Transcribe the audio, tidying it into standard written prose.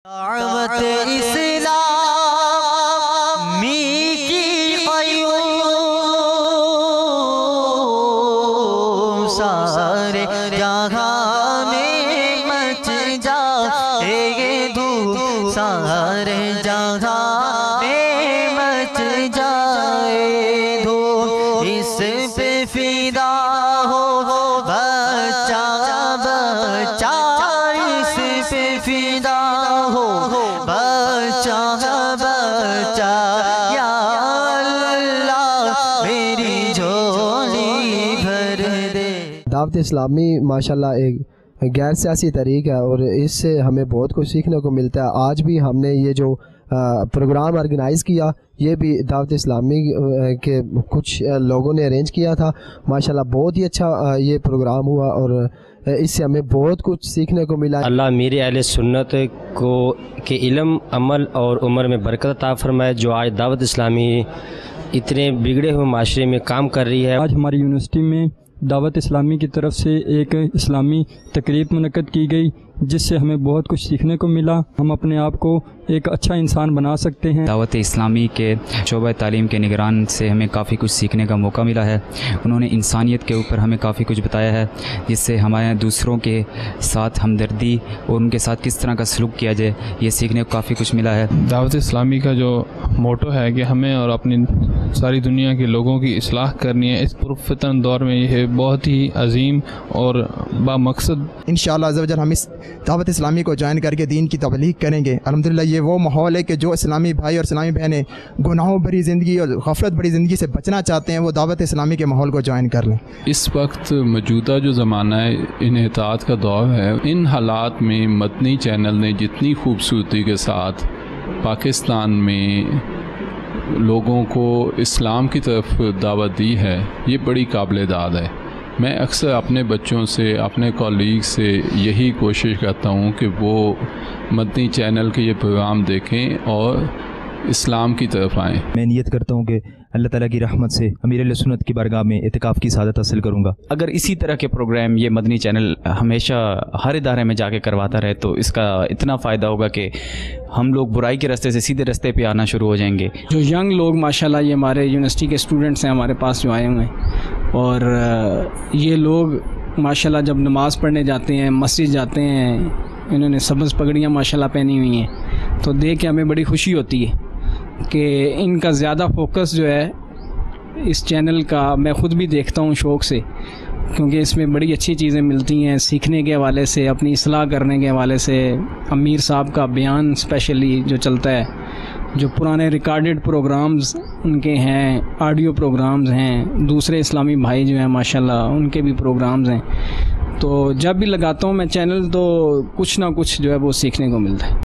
दावत इस्लामी की क़याम सारे जहां में मच जाए धूम, सारे जहां में मच जाए धूम। इस पे फिदा हो बच्चा बच्चा, इस पे फिदा हो बच्चा बच्चा, या अल्लाह मेरी झोली भर दे। दावत इस्लामी माशाल्लाह एक गैर सियासी तरीक़ा है और इससे हमें बहुत कुछ सीखने को मिलता है। आज भी हमने ये जो प्रोग्राम ऑर्गेनाइज़ किया, ये भी दावत इस्लामी के कुछ लोगों ने अरेंज किया था। माशाल्लाह बहुत ही अच्छा ये प्रोग्राम हुआ और इससे हमें बहुत कुछ सीखने को मिला। अल्लाह मेरे अहले सुन्नत को के इल्म, अमल और उम्र में बरकत अता फरमाए, जो आज दावत इस्लामी इतने बिगड़े हुए माशरे में काम कर रही है। आज हमारी यूनिवर्सिटी में दावत इस्लामी की तरफ से एक इस्लामी तकरीब मुनक़्क़द की गई, जिससे हमें बहुत कुछ सीखने को मिला। हम अपने आप को एक अच्छा इंसान बना सकते हैं। दावत इस्लामी के शोबा तालीम के निगरान से हमें काफ़ी कुछ सीखने का मौका मिला है। उन्होंने इंसानियत के ऊपर हमें काफ़ी कुछ बताया है, जिससे हमारे दूसरों के साथ हमदर्दी और उनके साथ किस तरह का सलूक किया जाए, ये सीखने को काफ़ी कुछ मिला है। दावत इस्लामी का जो मोटो है कि हमें और अपनी सारी दुनिया के लोगों की इस्लाह करनी है, इस पुरफ़ितन दौर में यह बहुत ही अजीम और बामकसद। इंशाअल्लाह अज़्ज़ व जल हम इस दावत इस्लामी को ज्वाइन करके दीन की तबलीग करेंगे। अल्हम्दुलिल्लाह ये वो माहौल है कि जो इस्लामी भाई और इस्लामी बहनें गुनाहों भरी ज़िंदगी और गफलत भरी ज़िंदगी से बचना चाहते हैं, वो दावत इस्लामी के माहौल को ज्वाइन कर लें। इस वक्त मौजूदा जो ज़माना है, इन्हितात का दौर है, इन हालात में मदनी चैनल ने जितनी खूबसूरती के साथ पाकिस्तान में लोगों को इस्लाम की तरफ दावत दी है, ये बड़ी काबिल दाद है। मैं अक्सर अपने बच्चों से, अपने कॉलीग से यही कोशिश करता हूँ कि वो मदनी चैनल के ये प्रोग्राम देखें और इस्लाम की तरफ आएँ। मैं नियत करता हूँ कि अल्लाह ताला की रहमत से अमीर अहले सुन्नत की बारगाह में इतिकाफ़ की सादत हासिल करूँगा। अगर इसी तरह के प्रोग्राम ये मदनी चैनल हमेशा हर इदारे में जाके करवाता रहे, तो इसका इतना फ़ायदा होगा कि हम लोग बुराई के रास्ते से सीधे रास्ते पे आना शुरू हो जाएंगे। जो यंग लोग माशाल्लाह, ये हमारे यूनिवर्सिटी के स्टूडेंट्स हैं हमारे पास जो आए हुए हैं, और ये लोग माशाल्लाह जब नमाज़ पढ़ने जाते हैं, मस्जिद जाते हैं, इन्होंने सब्ज़ पगड़ियाँ माशाल्लाह पहनी हुई हैं, तो देख के हमें बड़ी खुशी होती है कि इनका ज़्यादा फोकस जो है इस चैनल का, मैं ख़ुद भी देखता हूँ शौक़ से, क्योंकि इसमें बड़ी अच्छी चीज़ें मिलती हैं सीखने के हवाले से, अपनी इस्लाह करने के हवाले से। अमीर साहब का बयान स्पेशली जो चलता है, जो पुराने रिकॉर्डेड प्रोग्राम्स उनके हैं, ऑडियो प्रोग्राम्स हैं, दूसरे इस्लामी भाई जो हैं माशाल्लाह उनके भी प्रोग्राम्स हैं, तो जब भी लगाता हूँ मैं चैनल तो कुछ ना कुछ जो है वो सीखने को मिलता है।